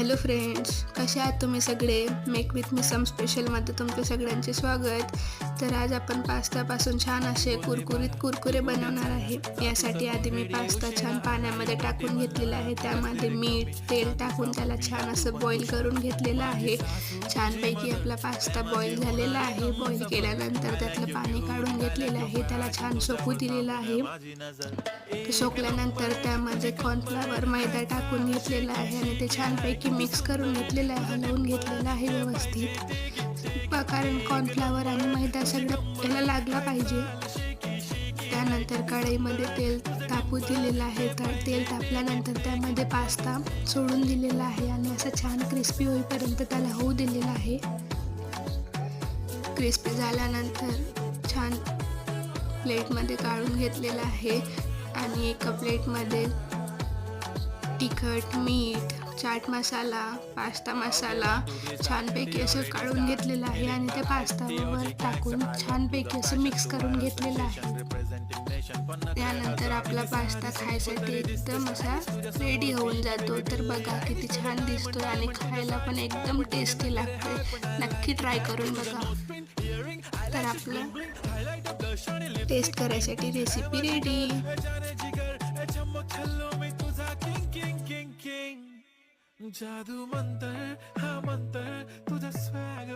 Hello friends, कसे आहात तुम्ही सगळे? मेक विथ मी सम स्पेशलमध्ये तुमचे सगळ्यांचे स्वागत. तर आज आपण पास्तापासून छान असे कुरकुरीत कुरकुरे बनवणार आहे. यासाठी आधी मी पास्ता छान पाण्यामध्ये टाकून घेतलेला आहे. त्यामध्ये मीठ तेल टाकून त्याला छान असं बॉईल करून घेतलेलं आहे. छानपैकी आपला पास्ता बॉईल झालेला आहे. बॉईल केल्यानंतर त्यातलं पाणी काढून घेतलेलं आहे. त्याला छान सोकू दिलेलं आहे. सोकल्यानंतर त्यामध्ये कॉर्नफ्लॉवर मैदा टाकून घेतलेला आहे आणि ते छानपैकी मिक्स करून घेतलेलं आहे, हलवून घेतलेलं आहे व्यवस्थित. कारण कॉर्नफ्लॉवर आणि मैदा सगळं त्याला लागला पाहिजे. त्यानंतर कढईमध्ये तेल तापू दिलेलं आहे. तर तेल तापल्यानंतर त्यामध्ये पास्ता सोडून दिलेला आहे आणि असं छान क्रिस्पी होईपर्यंत त्याला होऊ दिलेलं आहे. क्रिस्पी झाल्यानंतर छान प्लेटमध्ये काढून घेतलेलं आहे आणि एका प्लेटमध्ये तिखट, मीठ, चाट मसाला, पास्ता मसाला छानपैकी असं काढून घेतलेलं आहे आणि ते पास्तावर टाकून छानपैकी असं मिक्स करून घेतलेलं आहे. त्यानंतर आपला पास्ता खायसाठी एकदम असा रेडी होऊन जातो. तर बघा किती छान दिसतोय आणि खायला पण एकदम टेस्टी लागते. नक्की ट्राय करून बघा. तर आपलं टेस्ट करायसाठी रेसिपी रेडी. जादू मंतर हा मंतर तुझा स्वॅग